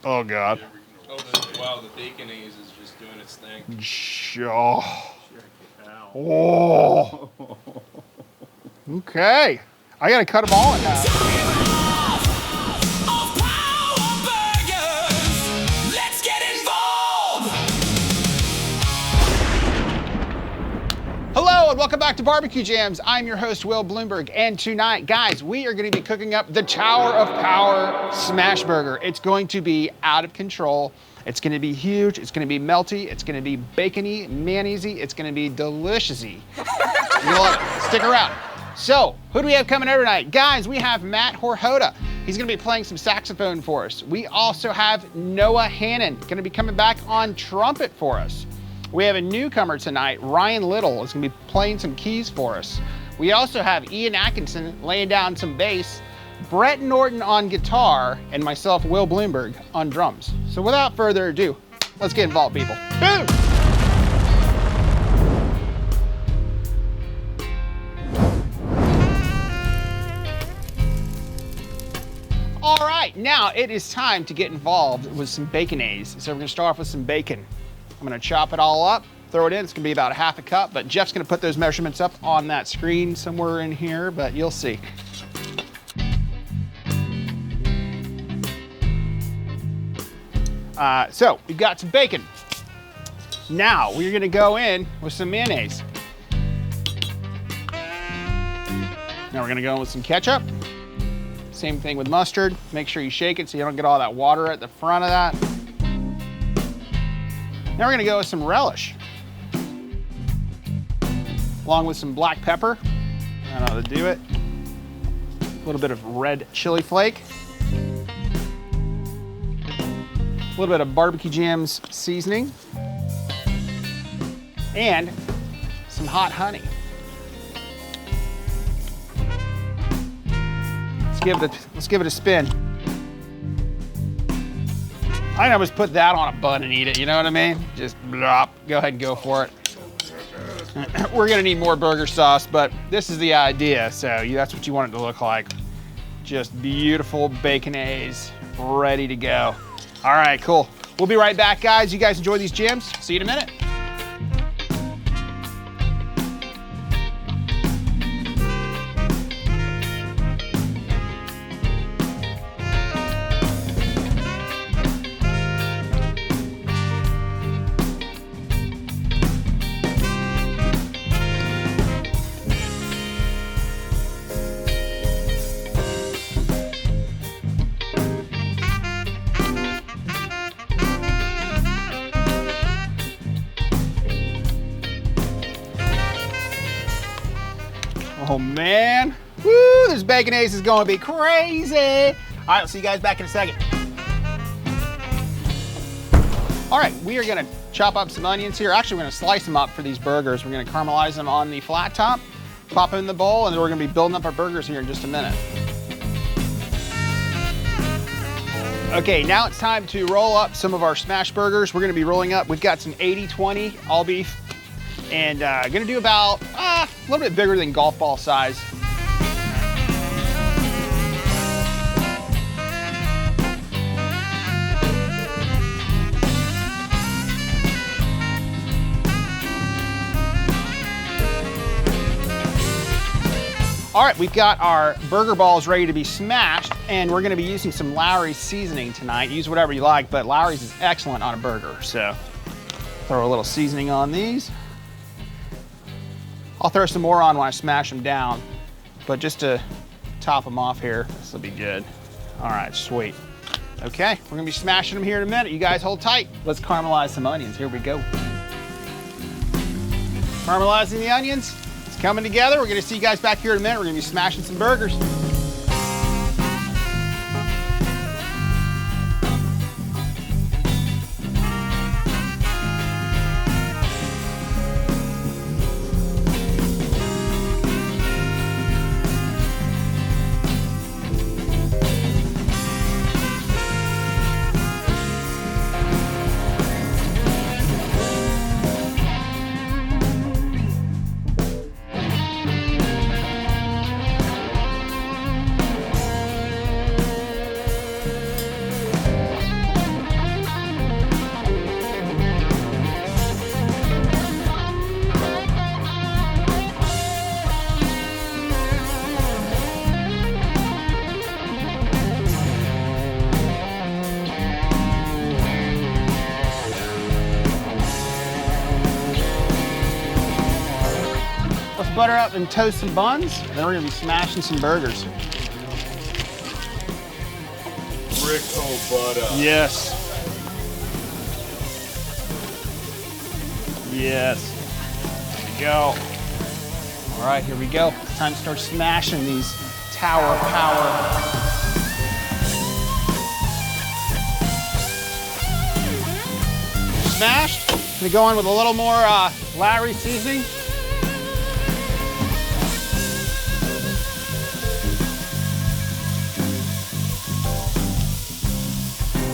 Oh, God. Wow, the Bacon Aioli is just doing its thing. Oh. Okay. I got to cut them all in half. Hello and welcome back to BBQ Jams. I'm your host, Wil Blumberg, and tonight, guys, we are going to be cooking up the Tower of Power Smashburger. It's going to be out of control. It's going to be huge. It's going to be melty. It's going to be bacony, mayonnaisey. It's going to be delicious-y. You know what? Stick around. So, who do we have coming over tonight? Guys, we have Matt Horota. He's going to be playing some saxophone for us. We also have Noah Hannon, going to be coming back on trumpet for us. We have a newcomer tonight, Ryan Little, is going to be playing some keys for us. We also have Ian Adkinson laying down some bass, Brett Norton on guitar, and myself, Wil Blumberg, on drums. So without further ado, let's get involved, people. Boom! All right, now it is time to get involved with some Bacon Aioli. So we're going to start off with some bacon. I'm gonna chop it all up, throw it in. It's gonna be about a half a cup, but Jeff's gonna put those measurements up on that screen somewhere in here, but you'll see. So we've got some bacon. Now we're gonna go in with some mayonnaise. Now we're gonna go in with some ketchup. Same thing with mustard. Make sure you shake it so you don't get all that water at the front of that. Now we're gonna go with some relish, along with some black pepper. I don't know how to do it. A little bit of red chili flake. A little bit of BBQ JAMS seasoning. And some hot honey. Let's give it a spin. I can almost put that on a bun and eat it, you know what I mean? Just blop, go ahead and go for it. We're gonna need more burger sauce, but this is the idea, so that's what you want it to look like. Just beautiful Bacon Aioli, ready to go. All right, cool. We'll be right back, guys. You guys enjoy these jams. See you in a minute. Oh man, woo, this Bacon Aioli is gonna be crazy. All right, I'll see you guys back in a second. All right, we are gonna chop up some onions here. Actually, we're gonna slice them up for these burgers. We're gonna caramelize them on the flat top, pop them in the bowl, and then we're gonna be building up our burgers here in just a minute. Okay, now it's time to roll up some of our smash burgers. We're gonna be rolling up, we've got some 80-20 all beef, and gonna do about a little bit bigger than golf ball size. All right, we've got our burger balls ready to be smashed, and we're gonna be using some Lowry seasoning tonight. Use whatever you like, but Lowry's is excellent on a burger, so throw a little seasoning on these. I'll throw some more on when I smash them down, but just to top them off here, this will be good. All right, sweet. Okay, we're gonna be smashing them here in a minute. You guys hold tight. Let's caramelize some onions. Here we go. Caramelizing the onions. It's coming together. We're gonna see you guys back here in a minute. We're gonna be smashing some burgers. butter up and toast some buns. Then we're gonna be smashing some burgers. Brickle butter. Yes. Yes. There we go. All right, here we go. It's time to start smashing these Tower of Power. Smashed. Gonna go in with a little more Lowry seasoning.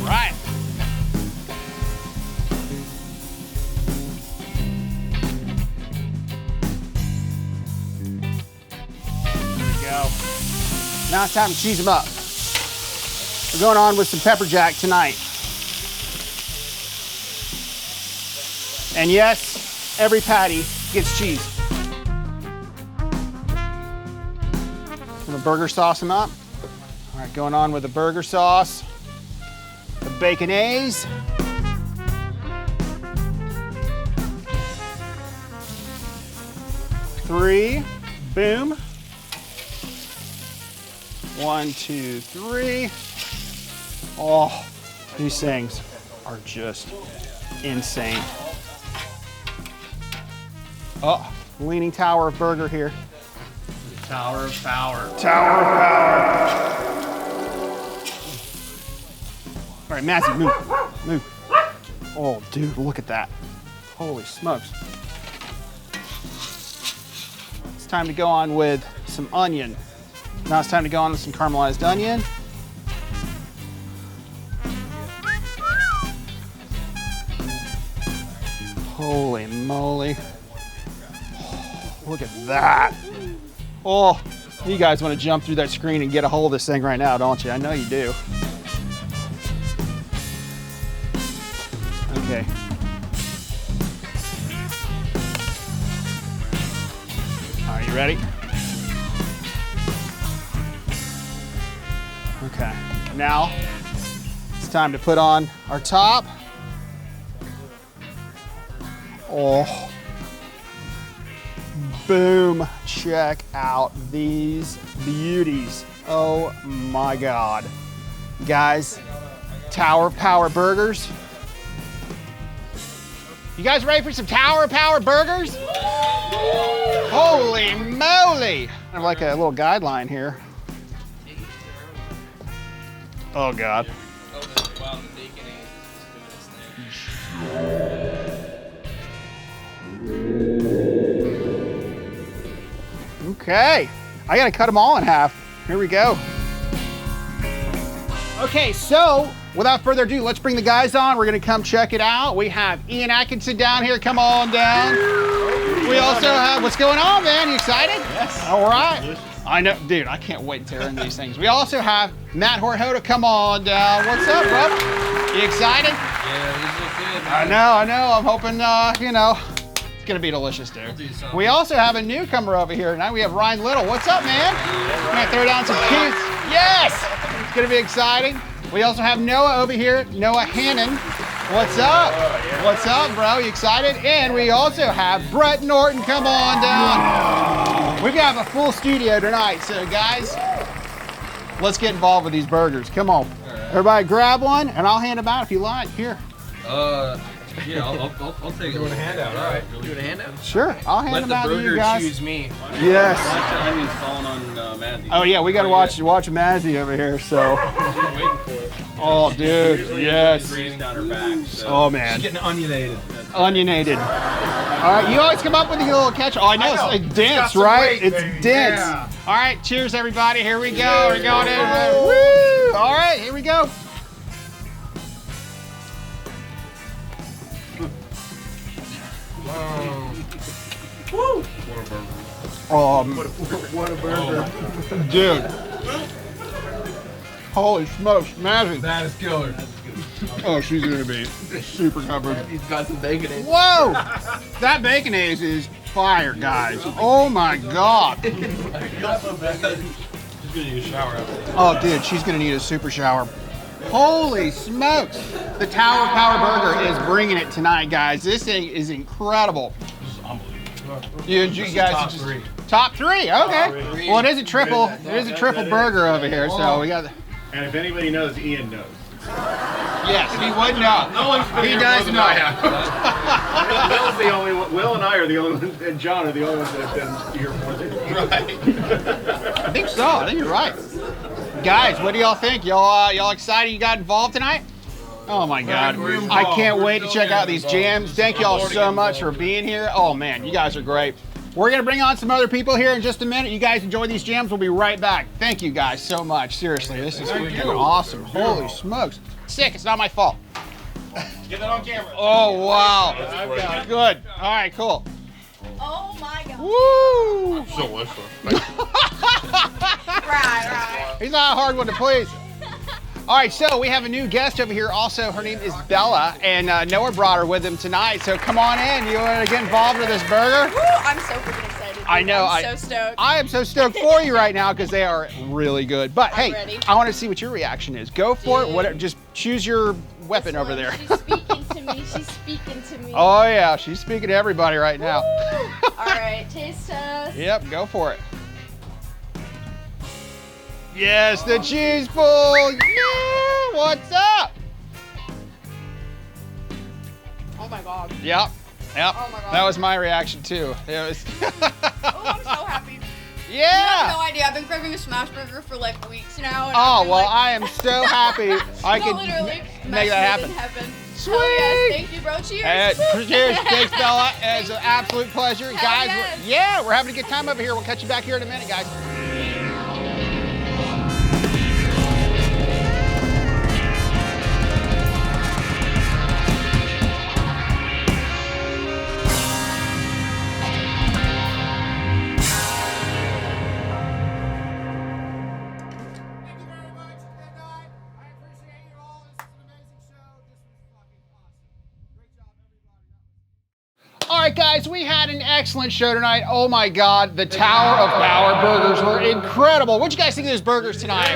Right. There we go. Now it's time to cheese them up. We're going on with some pepper jack tonight. And yes, every patty gets cheese. I'm gonna burger sauce them up. All right, going on with the burger sauce. The Bacon Aioli. Three, boom. 1, 2, 3. Oh, these things are just insane. Oh, leaning tower of burger here. Tower of Power. Tower of Power. All right, Matthew, move, move. Oh, dude, look at that. Holy smokes. It's time to go on with some onion. Now it's time to go on with some caramelized onion. Holy moly. Look at that. Oh, you guys want to jump through that screen and get a hold of this thing right now, don't you? I know you do. Okay. Are you ready? Okay. Now it's time to put on our top. Oh. Boom, check out these beauties. Oh my God. Guys, Tower of Power burgers. You guys ready for some Tower of Power burgers? Holy moly. I have like a little guideline here. Oh God. Wow, the Bacon Aioli is just doing its thing. Okay, I gotta cut them all in half. Here we go. Okay, so without further ado, let's bring the guys on. We're gonna come check it out. We have Adkinson down here. Come on down. We also have, what's going on, man? You excited? Yes. All right. I know, dude, I can't wait to tear into these things. We also have Horota. Come on down. What's up, bro? You excited? Yeah, these look good, I man. know. I'm hoping, you know, it's gonna be delicious, dude. We also have a newcomer over here tonight. We have Ryan Little. What's up, man? We're gonna throw down some cutes. Yes! It's gonna be exciting. We also have Noah over here, Noah Hannon. What's up? What's up, bro? You excited? And we also have Brett Norton. Come on down. We're gonna have a full studio tonight. So guys, let's get involved with these burgers. Come on. Everybody grab one and I'll hand them out if you like. Here. Yeah, I'll take it. Doing a handout, all right. Doing a handout? Sure, I'll hand them out to you guys. Choose me. Yes. Watch the onions falling on Mazzy. Oh yeah, we gotta watch Mazzy over here, so. Waiting for it. Oh dude, yes. Breeze down her back. So. Oh man. Getting onionated. Onionated. All right, you always come up with a little ketchup. Oh, I know, it's like dense, right? It's dense. Yeah. All right, cheers everybody, here we go. We're going in. Woo! All right, here we go. Woo! What a burger. Dude. Holy smokes, Mazzy. That is killer. Oh, she's gonna be super covered. He's got some bacon in it. Whoa! That Bacon Aioli is fire, guys. Oh my God. Just gonna need a shower after. Oh, dude, she's gonna need a super shower. Holy smokes! The Tower of Power Burger is bringing it tonight, guys. This thing is incredible. This is unbelievable. You guys top just, three. Top three, okay. Top three. Well, it is a triple. It is a triple burger over here, so we got. And if anybody knows, Ian knows. Yes, he would know. No one's been He here does more than know. I have. Will's the only one. Will and I are the only ones, and John are the only ones that have been here more than you. I think so. I think you're right. Guys, what do y'all think? Y'all excited you got involved tonight? Oh my God. I can't wait to check out these jams. Thank y'all so much for being here. Oh man, you guys are great. We're gonna bring on some other people here in just a minute. You guys enjoy these jams. We'll be right back. Thank you guys so much. Seriously, this is freaking awesome. Holy smokes. Sick, it's not my fault. Get that on camera. Oh wow. Good. All right, cool. Oh my God. Woo! Right. He's not a hard one to please. All right, so we have a new guest over here also. Her name is Bella, and Noah brought her with him tonight. So come on in. You want to get involved with this burger? Woo, I'm so freaking excited. Dude. I know. I'm so stoked. I am so stoked for you right now because they are really good. But I'm hey, ready. I want to see what your reaction is. Go for it. Dude. Whatever. Just choose your weapon This over one, there. She's speaking to me. She's speaking to me. Oh yeah, she's speaking to everybody right now. All right, taste test. Yep, go for it. Yes, the cheese pull. Yeah, what's up? Oh my God. Yep. Oh my God. That was my reaction too. It was. Oh, I'm so happy. You Yeah. have no idea. I've been craving a Smashburger for like weeks now. And Oh I've been well, like, I am so happy I no, could literally make that happen. In heaven. Sweet. Hell yes. Thank you, bro. Cheers. Cheers, thanks, Bella. It's an absolute pleasure, Hell guys. yes. We're having a good time over here. We'll catch you back here in a minute, guys. All right, guys, we had an excellent show tonight. Oh my God, the Tower of Power burgers were incredible. What'd you guys think of those burgers tonight?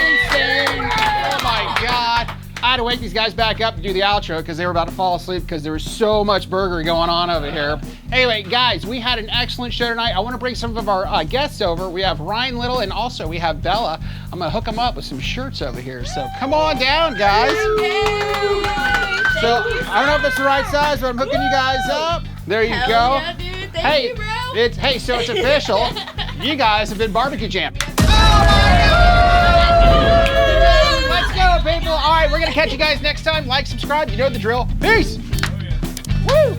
Insane. Oh my God. I had to wake these guys back up to do the outro because they were about to fall asleep because there was so much burger going on over here. Anyway, guys, we had an excellent show tonight. I want to bring some of our guests over. We have Ryan Little and also we have Bella. I'm going to hook them up with some shirts over here. So come on down, guys. So I don't know if it's the right size, but I'm hooking you guys up. There you go. Yeah, dude. Thank you, bro. So it's official. You guys have been BBQ Jam. Let's go, people. All right, we're gonna catch you guys next time. Like, subscribe. You know the drill. Peace. Woo.